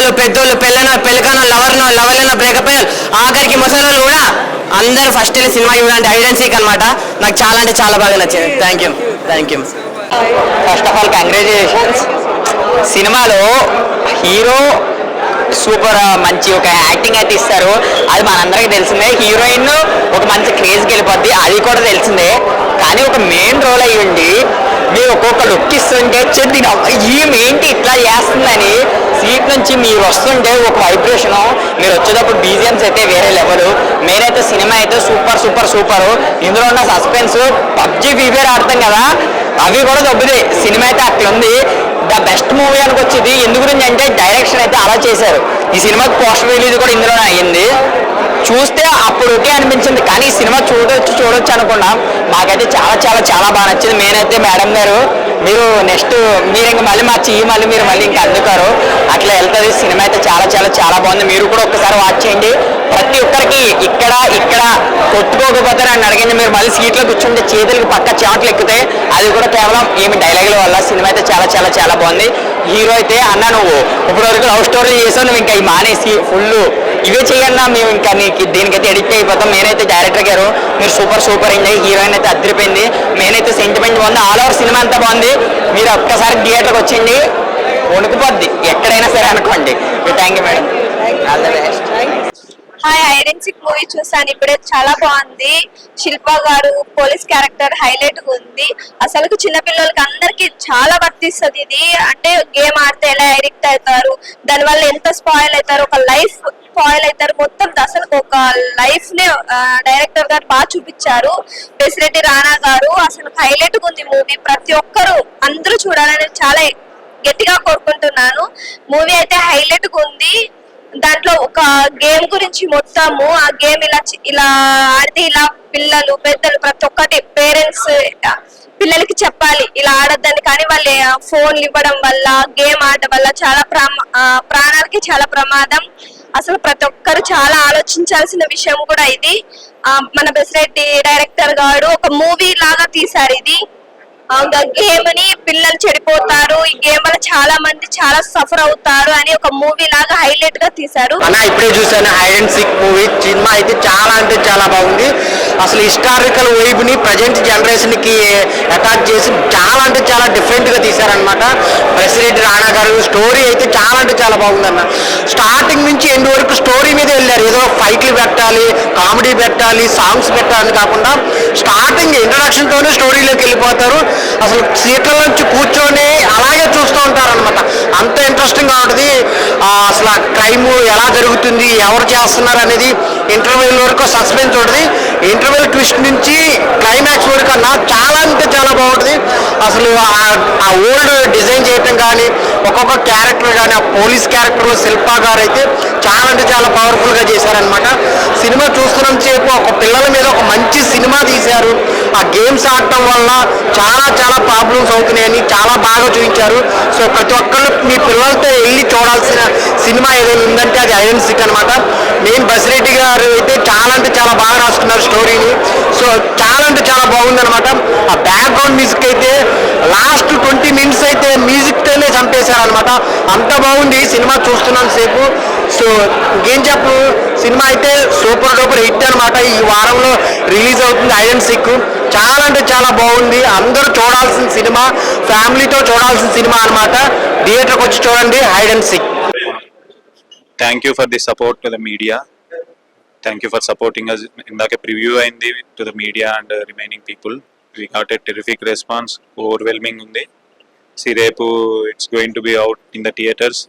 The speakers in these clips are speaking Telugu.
పిల్లలు పెద్దోళ్ళు పెళ్ళకనో లవర్లైన బ్రేకప్ అయ్యారు, ఆఖరికి ముసలోళ్ళు కూడా అందరూ ఫస్ట్ సినిమా చూడండి. హైడ్ అండ్ సీక్ అనమాట. నాకు చాలా అంటే చాలా బాగా నచ్చింది. Thank you. First of all congratulations. సినిమాలో హీరో సూపర్ మంచి ఒక యాక్టింగ్ అయితే ఇస్తారు, అది మనందరికీ తెలిసిందే. హీరోయిన్ ఒక మంచి క్రేజ్కి వెళ్ళిపోద్ది, అది కూడా తెలిసిందే. కానీ ఒక మెయిన్ రోల్ అయ్యండి మీరు ఒక్కొక్క లుక్ ఇస్తుంటే ఏంటి ఇట్లా చేస్తుందని సీట్ నుంచి మీరు వస్తుంటే ఒక వైబ్రేషను, మీరు వచ్చేటప్పుడు బీజిఎమ్స్ అయితే వేరే లెవెల్. నేనైతే సినిమా అయితే సూపర్ సూపర్ సూపర్. ఇందులో ఉన్న సస్పెన్స్ పబ్జీ ఫీఫేర్ ఆడతాం కదా, అవి కూడా దొబ్బుతాయి. సినిమా అయితే అట్లా ఉంది. ద బెస్ట్ మూవీ అని వచ్చింది. ఎందు గురించి అంటే డైరెక్షన్ అయితే అలా చేశారు. ఈ సినిమాకి పోస్టర్ రిలీజ్ కూడా ఇందులోనే అయ్యింది. చూస్తే అప్పుడు ఓకే అనిపించింది, కానీ ఈ సినిమా చూడొచ్చు అనుకున్నాం. మాకైతే చాలా చాలా చాలా బాగా నచ్చింది. నేనైతే మేడం గారు మీరు నెక్స్ట్ మీరు ఇంకా మళ్ళీ మా మళ్ళీ మీరు మళ్ళీ ఇంకా అందుకారు అట్లా వెళ్తుంది. సినిమా అయితే చాలా చాలా చాలా బాగుంది. మీరు కూడా ఒక్కసారి వాచ్ చేయండి. ప్రతి ఒక్కరికి ఇక్కడ కొట్టుకోకపోతే నన్ను అడిగింది, మీరు మళ్ళీ సీట్లో కూర్చుంటే చేతులకి పక్క చాట్లు ఎక్కుతాయి. అది కూడా కేవలం ఏమి డైలాగుల వల్ల. సినిమా అయితే చాలా చాలా చాలా బాగుంది. హీరో అయితే అన్న నువ్వు ఇప్పటివరకు లవ్ స్టోరీ చేసావు, నువ్వు ఇంకా మానేసి ఫుల్ ఇవే చేయన్నా మేము ఇంకా నీకు దీనికైతే ఎడిక్ట్ అయిపోతాం. నేనైతే డైరెక్టర్ గారు మీరు సూపర్ సూపర్ అయింది. హీరోయిన్ అయితే అదిరిపోయింది. నేనైతే సెంటిమెంట్ బాగుంది. ఆల్ ఓవర్ సినిమా అంతా బాగుంది. మీరు ఒక్కసారి థియేటర్కి వచ్చింది వణుకుపోద్ది ఎక్కడైనా సరే అనుకోండి. Thank you madam. All the best. Hi, hide and seek movie చూసాను ఇప్పుడే. చాలా బాగుంది. శిల్ప గారు పోలీస్ క్యారెక్టర్ హైలైట్ గా ఉంది. అసలు చిన్నపిల్లలకి అందరికి చాలా వర్తిస్తుంది ఇది. అంటే గేమ్ ఆడితే ఎలా ఎడిక్ట్ అవుతారు, దానివల్ల ఎంత స్పాయిల్ అవుతారు, ఒక లైఫ్ స్పాయిల్ అవుతారు. మొత్తం అసలు ఒక లైఫ్ నే డైరెక్టర్ గారు బాగా చూపించారు. బెసిరెడ్డి రాణా గారు అసలు హైలైట్ గా ఉంది మూవీ. ప్రతి ఒక్కరు అందరూ చూడాలని చాలా గట్టిగా కోరుకుంటున్నాను. మూవీ అయితే హైలైట్ గా ఉంది. దాంట్లో ఒక గేమ్ గురించి మొత్తము ఆ గేమ్ ఇలా ఆడితే ఇలా పిల్లలు పెద్దలు ప్రతి ఒక్కటి పేరెంట్స్ పిల్లలకి చెప్పాలి ఇలా ఆడద్దని. కానీ వాళ్ళు ఫోన్లు ఇవ్వడం వల్ల గేమ్ ఆడడం వల్ల చాలా ప్రాణాలకి చాలా ప్రమాదం. అసలు ప్రతి ఒక్కరు చాలా ఆలోచించాల్సిన విషయం కూడా ఇది. మన బెసిరెడ్డి డైరెక్టర్ గారు ఒక మూవీ లాగా తీశారు ఇది. గేమ్ ని పిల్లలు చెడిపోతారు, ఈ గేమ్ వల్ల చాలా మంది చాలా సఫర్ అవుతారు అని ఒక మూవీ లాగా హైలైట్ గా తీశారు. ఇప్పుడే చూసాను hide and seek movie. Cinema అయితే చాలా అంటే చాలా బాగుంది. అసలు హిస్టారికల్ వైబ్ ని ప్రజెంట్ జనరేషన్ కి అటాచ్ చేసి చాలా అంటే చాలా డిఫరెంట్ గా తీశారనమాట. బెసిరెడ్డి రాణా గారు స్టోరీ అయితే చాలా అంటే చాలా బాగుందన్న. స్టార్టింగ్ నుంచి ఎండ్ వరకు స్టోరీ మీద వెళ్ళారు. ఏదో ఫైట్లు పెట్టాలి, కామెడీ పెట్టాలి, సాంగ్స్ పెట్టాలని కాకుండా స్టార్టింగ్ ఇంట్రడక్షన్ తోనే స్టోరీలోకి వెళ్ళిపోతారు. అసలు సీట్ల నుంచి కూర్చొని అలాగే చూస్తూ ఉంటారు అనమాట. అంత ఇంట్రెస్టింగ్ గా ఉంటుంది. అసలు క్రైమ్ ఎలా జరుగుతుంది, ఎవరు చేస్తున్నారు అనేది ఇంటర్వెల్ వరకు సస్పెన్స్ ఉంటుంది. ఇంటర్వెల్ ట్విస్ట్ నుంచి క్లైమాక్స్ వరకు అన్నా చాలా అంటే చాలా బాగుంటుంది. అసలు ఆ ఓల్డ్ డిజైన్ చేయటం కానీ ఒక్కొక్క క్యారెక్టర్ కానీ ఆ పోలీస్ క్యారెక్టర్లో శిల్ప గారు అయితే చాలా అంటే చాలా పవర్ఫుల్గా చేశారనమాట. సినిమా చూస్తున్నంత సేపు ఒక పిల్లల మీద ఒక మంచి సినిమా తీశారు. ఆ గేమ్స్ ఆడటం వల్ల చాలా చాలా ప్రాబ్లమ్స్ అవుతున్నాయని చాలా బాగా చూపించారు. సో ప్రతి ఒక్కళ్ళు మీ పిల్లలతో వెళ్ళి చూడాల్సిన సినిమా ఏదైనా ఉందంటే అది హైడ్ అండ్ సీక్ అనమాట. మెయిన్ బసిరెడ్డి గారు అయితే చాలా అంటే చాలా బాగా రాసుకున్నారు స్టోరీని. సో చాలా అంటే చాలా బాగుందనమాట. ఆ బ్యాక్గ్రౌండ్ మ్యూజిక్ అయితే లాస్ట్ 20 minutes అయితే మ్యూజిక్ తోనే చంపేశారనమాట. అంత బాగుంది సినిమా చూస్తున్నాను సేపు. సో ఇంకేం చెప్పు, సినిమా అయితే సూపర్ డూపర్ హిట్ అనమాట. ఈ వారంలో రిలీజ్ అవుతుంది హైడ్ అండ్ సీక్. చాలా అంటే చాలా బాగుంది. అందరూ చూడాల్సిన సినిమా, ఫ్యామిలీతో చూడాల్సిన సినిమా అనమాట. థియేటర్కి వచ్చి చూడండి hide and seek. Thank you for the support to the media. Thank you for supporting us. Indake preview ayindi to the media and remaining people. We got a terrific response. Overwhelming undi. See repu it's going to be out in the theaters.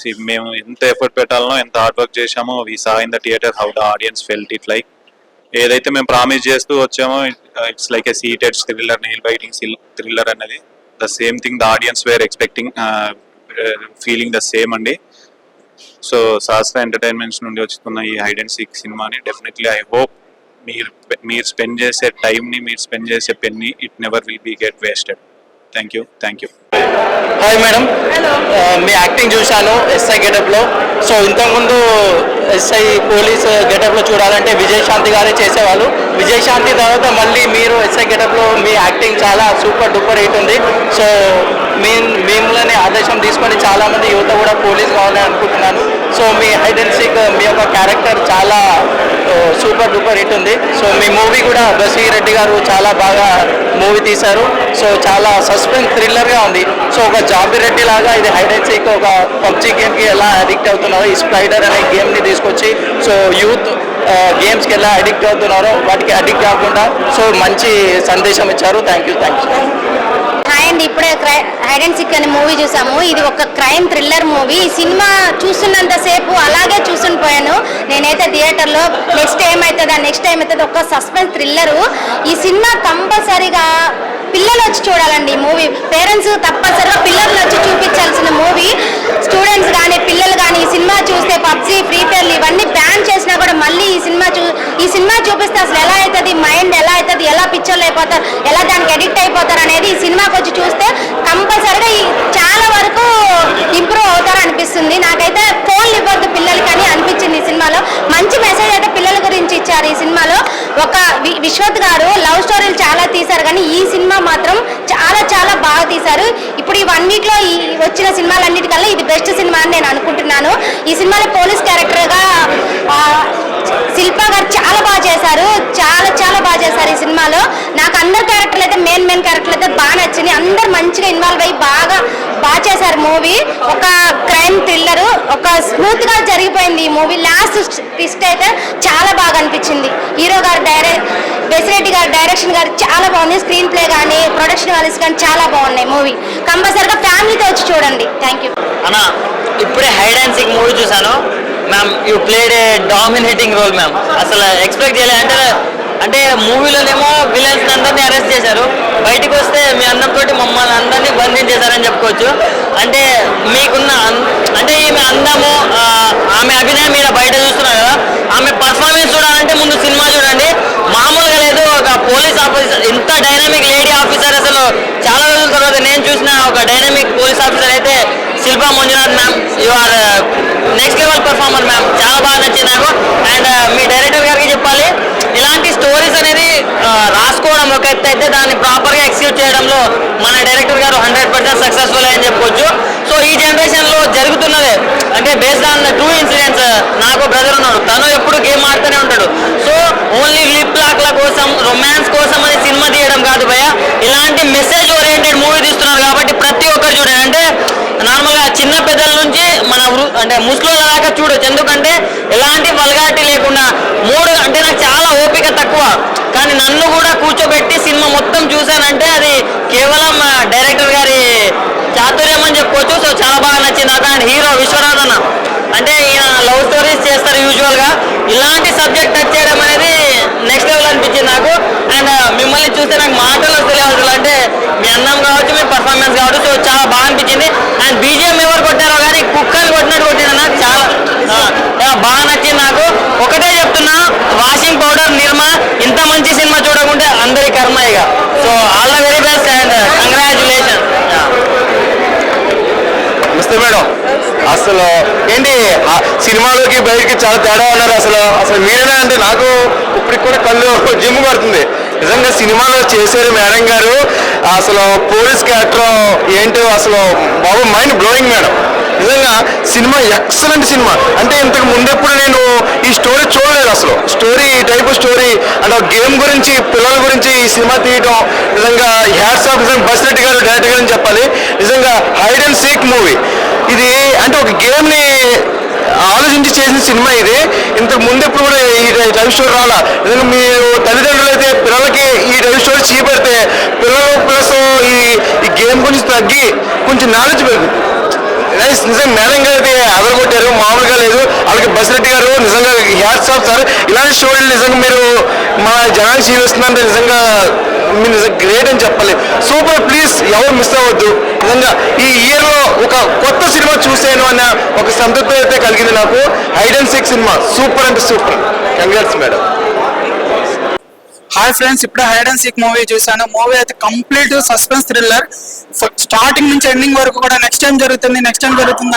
See మేము ఎంత ఎఫర్ట్ పెట్టాలనో ఎంత హార్డ్ వర్క్ చేశామో we saw in the theater how the audience felt it like. ఏదైతే మేము ప్రామిస్ చేస్తూ వచ్చామో it's like a seated thriller, nail biting thriller అన్నది the same thing the audience were expecting, feeling the same అండి. సో శాస్త్ర ఎంటర్టైన్మెంట్స్ నుండి వస్తున్న ఈ హైడ్ అండ్ సీక్ సినిమాని డెఫినెట్లీ ఐ హోప్ మీరు స్పెండ్ చేసే టైంని, మీరు స్పెండ్ చేసే penny it never will be get wasted. Thank you. Hi madam, మీ యాక్టింగ్ చూశాను ఎస్ఐ గెటప్లో. సో ఇంతకుముందు ఎస్ఐ పోలీస్ గెటప్లో చూడాలంటే విజయశాంతి గారే చేసేవాళ్ళు. విజయశాంతి తర్వాత మళ్ళీ మీరు ఎస్ఐ గెటప్లో మీ యాక్టింగ్ చాలా సూపర్ డూపర్ హిట్ ఉంది. సో మిమ్మల్ని సందేశం తీసుకొని చాలా మంది యువత కూడా పోలీస్ కావాలని అనుకుంటున్నాను. So me hide and seek మీ యొక్క క్యారెక్టర్ చాలా సూపర్ డూపర్ హిట్ ఉంది. సో మీ మూవీ కూడా బసి రెడ్డి గారు చాలా బాగా మూవీ తీశారు. సో చాలా సస్పెన్స్ థ్రిల్లర్గా ఉంది. సో ఒక జాబీ రెడ్డి లాగా ఇది హైడ్ అండ్ సీక్ ఒక పబ్జీ గేమ్కి ఎలా అడిక్ట్ అవుతున్నారో ఈ స్పైడర్ అనే గేమ్ని తీసుకొచ్చి సో యూత్ గేమ్స్కి ఎలా అడిక్ట్ అవుతున్నారో వాటికి అడిక్ట్ కాకుండా సో మంచి సందేశం ఇచ్చారు. Thank you. హాయ్ అండి, ఇప్పుడే హైడ్ అండ్ సిక్ అనే మూవీ చూసాము. ఇది ఒక క్రైమ్ థ్రిల్లర్ మూవీ. ఈ సినిమా చూస్తున్నంత సేపు అలాగే చూసుకునిపోయాను నేనైతే థియేటర్లో. నెక్స్ట్ ఏమవుతుందో ఒక సస్పెన్స్ థ్రిల్లరు. ఈ సినిమా కంపల్సరీగా పిల్లలు వచ్చి చూడాలండి. ఈ మూవీ పేరెంట్స్ తప్పనిసరిగా పిల్లలు వచ్చి చూపించాల్సిన మూవీ. స్టూడెంట్స్ కానీ పిల్లలు కానీ ఈ సినిమా చూస్తే పబ్జీ ఫ్రీ ఫైర్లు ఇవన్నీ బ్యాన్ చేసినా కూడా మళ్ళీ ఈ సినిమా చూపిస్తే అసలు ఎలా అవుతుంది, మైండ్ ఎలా అవుతుంది, ఎలా పిక్చర్లు అయిపోతారు, ఎలా దానికి అడిక్ట్ అయిపోతారు అనేది ఈ సినిమాకి వచ్చి చూస్తే కంపల్సరిగా చాలా వరకు ఇంప్రూవ్ అవుతారు అనిపిస్తుంది. నాకైతే ఫోన్లు ఇవ్వద్దు పిల్లలకి అని అనిపించింది. ఈ సినిమాలో మంచి మెసేజ్ అయితే పిల్లల గురించి ఇచ్చారు. ఈ సినిమాలో ఒక విశ్వత్ గారు లవ్ స్టోరీలు చాలా తీశారు కానీ ఈ సినిమా మాత్రం చాలా చాలా బాగా తీశారు. ఇప్పుడు ఈ 1 వీక్ లో వచ్చిన సినిమాలన్నిటికల్లా ఇది బెస్ట్ సినిమా అని నేను అనుకుంటున్నాను. ఈ సినిమాలో పోలీస్ క్యారెక్టర్గా శిల్పా గారు చాలా బాగా చేశారు. చాలా బాగా చేశారు ఈ సినిమాలో. నాకు అందరు క్యారెక్టర్లు అయితే మెయిన్ క్యారెక్టర్లు అయితే బాగా నచ్చింది. అందరు మంచిగా ఇన్వాల్వ్ అయ్యి బాగా చేశారు మూవీ. ఒక క్రైమ్ థ్రిల్లర్ ఒక స్మూత్ గా జరిగిపోయింది ఈ మూవీ. లాస్ట్ ట్విస్ట్ అయితే చాలా బాగా అనిపించింది. హీరో గారు బెసిరెడ్డి గారు డైరెక్షన్ గారు చాలా బాగుంది. స్క్రీన్ ప్లే కానీ ప్రొడక్షన్ వాల్యూస్ కానీ చాలా బాగున్నాయి. మూవీ కంపల్సరిగా ఫ్యామిలీతో వచ్చి చూడండి. థ్యాంక్ యూ అన్న. ఇప్పుడే హైడ్ అండ్ సీక్ మూవీ చూసాను ma'am. You played a dominating role ma'am. అసలు ఎక్స్పెక్ట్ చేయలేదు. అంటే మూవీలోనేమో విలన్స్ అందరినీ అరెస్ట్ చేశారు, బయటకు వస్తే మీ అందరితో మమ్మల్ని అందరినీ బంధించేశారని చెప్పుకోవచ్చు. అంటే మీకున్న అంటే ఈమె అందము, ఆమె అభినయం మీద బయట చూస్తున్నారు కదా, ఆమె పర్ఫార్మెన్స్ చూడాలంటే ముందు సినిమా చూడండి. మామూలుగా లేదు. ఒక పోలీస్ ఆఫీసర్, ఇంత డైనమిక్ లేడీ ఆఫీసర్ అసలు చాలా రోజుల తర్వాత నేను చూసిన ఒక డైనమిక్ పోలీస్ ఆఫీసర్ అయితే Shilpa Manjunath ma'am. You are next level performer ma'am. చాలా బాగా నచ్చింది నాకు. అండ్ మీ డైరెక్టర్ గారికి చెప్పాలి, ఇలాంటి స్టోరీస్ అనేది రాసుకోవడం ఒక ఎత్తు అయితే దాన్ని ప్రాపర్గా ఎక్స్క్యూట్ చేయడంలో మన డైరెక్టర్ గారు 100% సక్సెస్ఫుల్ అని చెప్పుకోవచ్చు. సో ఈ జనరేషన్లో జరుగుతున్నదే అంటే బేస్డ్ ఆన్ ట్రూ ఇన్సిడెంట్స్. నాకు బ్రదర్ ఉన్నాడు, తను ఎప్పుడు గేమ్ ఆడుతూనే ఉంటాడు. సో ఓన్లీ లిప్ లాక్ల కోసం రొమాన్స్ కోసం అని సినిమా తీయడం కాదు భయ, ఇలాంటి మెసేజ్ ఓరియంటెడ్ మూవీ తీస్తున్నారు కాబట్టి ప్రతి ఒక్కరు చూడండి. అంటే నార్మల్గా చిన్న పెద్దల నుంచి మన అంటే ముస్లింల దాకా చూడొచ్చు. ఎందుకంటే ఎలాంటి వల్గారిటీ లేకుండా అంటే నాకు చాలా ఓపిక తక్కువ కానీ నన్ను కూడా కూర్చోబెట్టి సినిమా మొత్తం చూశానంటే అది కేవలం డైరెక్టర్ గారి చాతుర్యం అని చెప్పుకోవచ్చు. సో చాలా బాగా నచ్చింది నాకు. అండ్ హీరో విశ్వనాథ్ అన్న అంటే ఈయన లవ్ స్టోరీస్ చేస్తారు యూజువల్గా, ఇలాంటి సబ్జెక్ట్ టచ్ చేయడం అనేది నెక్స్ట్ లెవెల్ అనిపించింది నాకు. అండ్ మిమ్మల్ని చూస్తే నాకు మాటలు వస్తలేవు అంటే మీ అందం కావచ్చు, మీ పర్ఫార్మెన్స్ కావచ్చు. సో చాలా బాగా అనిపించింది. అండ్ బీజిఎం ఎవరు కొట్టారో కానీ కుక్కలు కొట్టినట్టు కొట్టిన నాకు చాలా బాగా నచ్చింది నాకు. ఒకటే చెప్తున్నా, వాషింగ్ పౌడర్ నిర్మా ఇంత మంచి సినిమా చూడకుంటే అందరి కర్మ ఇక. So all the very best and congratulation. నమస్తే మేడం. అసలు ఏంటి సినిమాలోకి బయటికి చాలా తేడా ఉన్నారు. అసలు మీరేనా అంటే నాకు ఇప్పటికి కూడా కళ్ళు జిమ్ పడుతుంది. నిజంగా సినిమాలో చేశారు మేడం గారు. అసలు పోలీస్ క్యారెక్టర్ ఏంటో అసలు బాబు మైండ్ బ్లోయింగ్ మేడం. నిజంగా సినిమా ఎక్సలెంట్ సినిమా. అంటే ఇంతకు ముందెప్పుడు నేను ఈ స్టోరీ చూడలేదు. అసలు స్టోరీ ఈ టైప్ స్టోరీ అంటే గేమ్ గురించి పిల్లల గురించి ఈ సినిమా తీయడం నిజంగా హ్యాట్స్ ఆఫ్. నిజంగా బసిరెడ్డి గారు డైరెక్టర్ గారు అని చెప్పాలి. నిజంగా హైడ్ అండ్ సీక్ మూవీ ఇది. అంటే ఒక గేమ్ని ఆలోచించి చేసిన సినిమా ఇది. ఇంతకు ముందెప్పుడు కూడా ఈ టైప్ స్టోరీ రాలా. నిజంగా మీరు తల్లిదండ్రులు అయితే పిల్లలకి ఈ టైప్ స్టోరీ చూపెడితే పిల్లలు ప్లస్ ఈ గేమ్ గురించి తగ్గి కొంచెం నాలెడ్జ్ పెరుగుతుంది. నిజంగా మేడం గారు అదరగొట్టారు, మామూలుగా లేదు. అలాగే బసిరెడ్డి గారు నిజంగా హ్యాట్స్ ఆఫ్ సార్. ఇలాంటి స్టోరీలు నిజంగా మీరు మా జనానికి చూపిస్తున్నారంటే నిజంగా మీరు నిజంగా గ్రేట్ అని చెప్పాలి. సూపర్. ప్లీజ్ ఎవరు మిస్ అవ్వద్దు. నిజంగా ఈ ఇయర్లో ఒక కొత్త సినిమా చూసాను అన్న ఒక సంతృప్తి అయితే కలిగింది నాకు. హైడ్ అండ్ సీక్ సినిమా సూపర్ అంటే super. Congrats madam. Hi friends, ఇప్పుడే హైడ్ అండ్ సీక్ మూవీ చూసాను. మూవీ అయితే కంప్లీట్ సస్పెన్స్ థ్రిల్లర్. స్టార్టింగ్ నుంచి ఎండింగ్ వరకు కూడా నెక్స్ట్ టైం జరుగుతుంది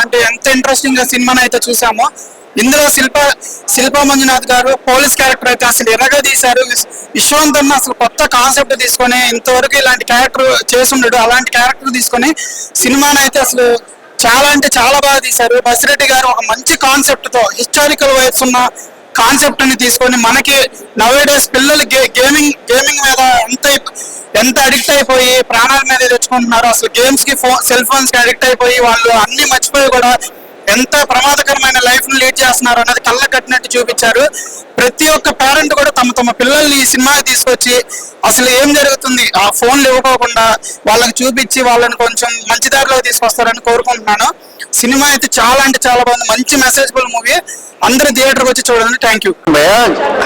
అంటే ఎంత ఇంట్రెస్టింగ్ గా సినిమాని అయితే చూసామో. ఇందులో శిల్పా మంజునాథ్ గారు పోలీస్ క్యారెక్టర్ అయితే అసలు ఎర్రగా తీశారు. విశ్వంతన్న అసలు కొత్త కాన్సెప్ట్ తీసుకొని ఇంతవరకు ఇలాంటి క్యారెక్టర్ చేసుండడు, అలాంటి క్యారెక్టర్ తీసుకొని సినిమాని అయితే అసలు చాలా అంటే చాలా బాగా తీశారు. బసిరెడ్డి గారు ఒక మంచి కాన్సెప్ట్ తో హిస్టారికల్ వైబ్స్ ఉన్న కాన్సెప్ట్ ని తీసుకొని మనకి నవేడేస్ పిల్లలు గేమింగ్ మీద ఎంత అడిక్ట్ అయిపోయి ప్రాణాల మీద తెచ్చుకుంటున్నారు. అసలు గేమ్స్ కి సెల్ ఫోన్స్ కి అడిక్ట్ అయిపోయి వాళ్ళు అన్ని మర్చిపోయి కూడా ఎంత ప్రమాదకరమైన లైఫ్ ని లీడ్ చేస్తున్నారు అన్నది కళ్ళ కట్టినట్టు చూపించారు. ప్రతి ఒక్క పేరెంట్ కూడా తమ పిల్లల్ని ఈ సినిమాకి తీసుకొచ్చి అసలు ఏం జరుగుతుంది ఆ ఫోన్లు ఇవ్వకోకుండా వాళ్ళకి చూపించి వాళ్ళని కొంచెం మంచి దారిలో తీసుకొస్తారని కోరుకుంటున్నాను. సినిమా అయితే చాలా అంటే చాలా బాగుంది, మంచి మెసేజబుల్ మూవీ. అందరూ థియేటర్కి వచ్చి చూడండి. Thank you.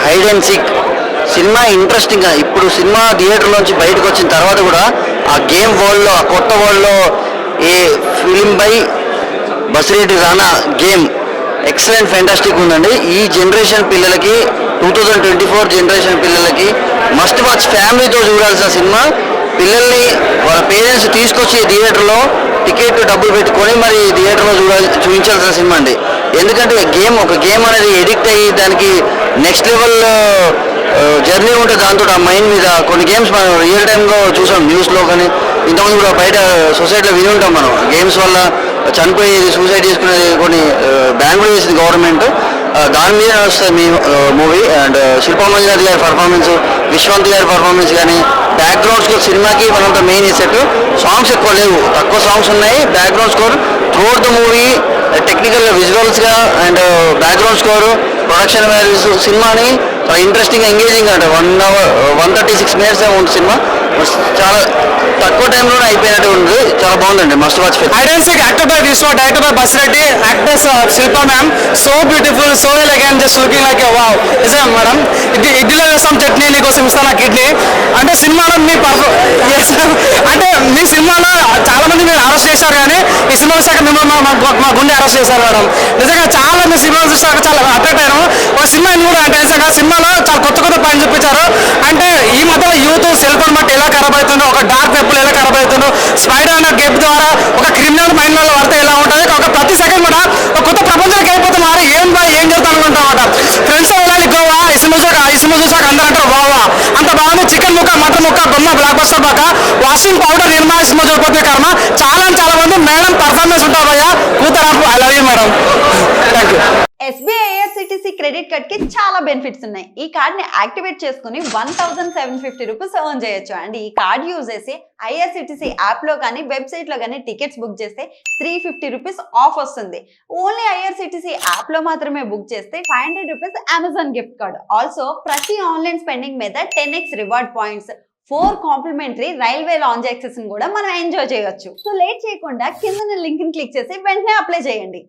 Hide and seek cinema interesting గా ఇప్పుడు సినిమా థియేటర్ లోంచి బయటకు వచ్చిన తర్వాత కూడా ఆ గేమ్ వరల్డ్ లో, ఆ కొత్త వరల్డ్ లో a film by Basireddy Rana game excellent fantastic ఉందండి. ఈ జనరేషన్ పిల్లలకి 2024 జనరేషన్ పిల్లలకి మస్ట్ వాచ్, ఫ్యామిలీతో చూడాల్సిన సినిమా. పిల్లల్ని వాళ్ళ పేరెంట్స్ తీసుకొచ్చి థియేటర్లో టికెట్ డబ్బులు పెట్టుకొని మరి థియేటర్లో చూపించాల్సిన సినిమా అండి. ఎందుకంటే ఒక గేమ్ అనేది ఎడిక్ట్ అయ్యి దానికి నెక్స్ట్ లెవెల్ జర్నీ ఉంటుంది. దాంతో ఆ మైండ్ మీద కొన్ని గేమ్స్ మనం రియల్ టైంలో చూసాం న్యూస్లో, కానీ ఇంతకుముందు కూడా బయట సొసైటీలో విని ఉంటాం మనం. గేమ్స్ వల్ల చనిపోయేది, సూసైడ్ చేసుకునేది కొన్ని బ్యాన్ కూడా చేసింది గవర్నమెంట్. దాని మీద వస్తుంది మీ మూవీ. అండ్ శిల్పా మంజునాథ్ గారి పర్ఫార్మెన్స్, విశ్వంత్ గారి పర్ఫార్మెన్స్ కానీ, బ్యాక్గ్రౌండ్ స్కోర్ సినిమాకి మనంతా మెయిన్ ఇసెట్. సాంగ్స్ ఎక్కువ లేవు, తక్కువ సాంగ్స్ ఉన్నాయి. Background score throughout the movie technical విజువల్స్గా and background score, production values సినిమాని ఇంట్రెస్టింగ్ ఎంగేజింగ్ అంటే 136 minutes ఉంటుంది సినిమా. చాలా తక్కువ టైంలోనే అయిపోయినట్టు ఉంది. చాలా బాగుందండి, must watch film. Hide and seek actor by Vishwa, director by Basireddy, actors Shilpa ma'am. So beautiful, so elegant, just looking like a wow. నిజం మేడం, ఇడ్లీలో వేసాం చట్నీ, నీకోసం ఇస్తాను నా కిడ్నీ అంటే సినిమాలో అంటే మీ సినిమాలో చాలా మంది మీరు అరెస్ట్ చేశారు, కానీ ఈ సినిమా చూసాక మిమ్మల్ని మా గుండె అరెస్ట్ చేశారు మేడం. నిజంగా చాలా మీ సినిమా చూసాక చాలా అట్రాక్ట్ అయ్యాను. ఒక సినిమా కూడా అంటే నిజంగా సినిమాలో చాలా కొత్త పని చూపించారు. అంటే ఈ మధ్యలో యూత్ సెల్ ఫోన్ బట్టి ఎలా ఖరాబ్ అవుతుందో, ఒక డార్క్ వెబ్ ఎలా ఖరాబ్ అవుతుందో, స్పైడర్ అన్న గేమ్ ద్వారా ఒక క్రిమినల్ మైండ్ లో పడితే ఎలా ఉంటుంది, ఒక ప్రతి సెకండ్ కూడా ఒక కొత్త ప్రపంచానికి అయిపోతున్నారు. ఏం జరుగుతా అనుకుంటాం అనమాట. ఫ్రెండ్స్ వెళ్ళాలి గోవా, ఈ సినిమా చూసాక అందరూ అంటారు వావా అంత బాగుంది. చికెన్ ముక్క, మటన్ ముక్క, బొమ్మ, బ్లాక్ బస్టర్ బాక, వాషింగ్ పౌడర్ నిర్మా సినిమా చూడకపోతే కర్మ. చాలా మంది మేడం పర్ఫార్మెన్స్ ఉంటారు భయ్యా, కూతురు I love you madam. Thank you. SBI IRCTC credit card కి చాలా బెనిఫిట్స్ ఉన్నాయి. ఈ కార్డ్ ని యాక్టివేట్ చేసుకుని 1750 రూపీస్ ఎర్న్ చేయొచ్చు. అండ్ ఈ కార్డ్ యూజ్ చేసి IRCTC యాప్ లో కానీ వెబ్సైట్ లో కానీ టికెట్స్ బుక్ చేస్తే 350 రూపీస్ ఆఫ్ వస్తుంది. ఓన్లీ IRCTC యాప్ లో మాత్రమే బుక్ చేస్తే 500 rupees Amazon gift card. Also ప్రతి ఆన్లైన్ స్పెండింగ్ మీద 10x reward points, 4 complimentary railway lounge access కూడా మనం ఎంజాయ్ చేయొచ్చు. సో లేట్ చేయకుండా కింద లింక్ ని క్లిక్ చేసి వెంటనే అప్లై చేయండి.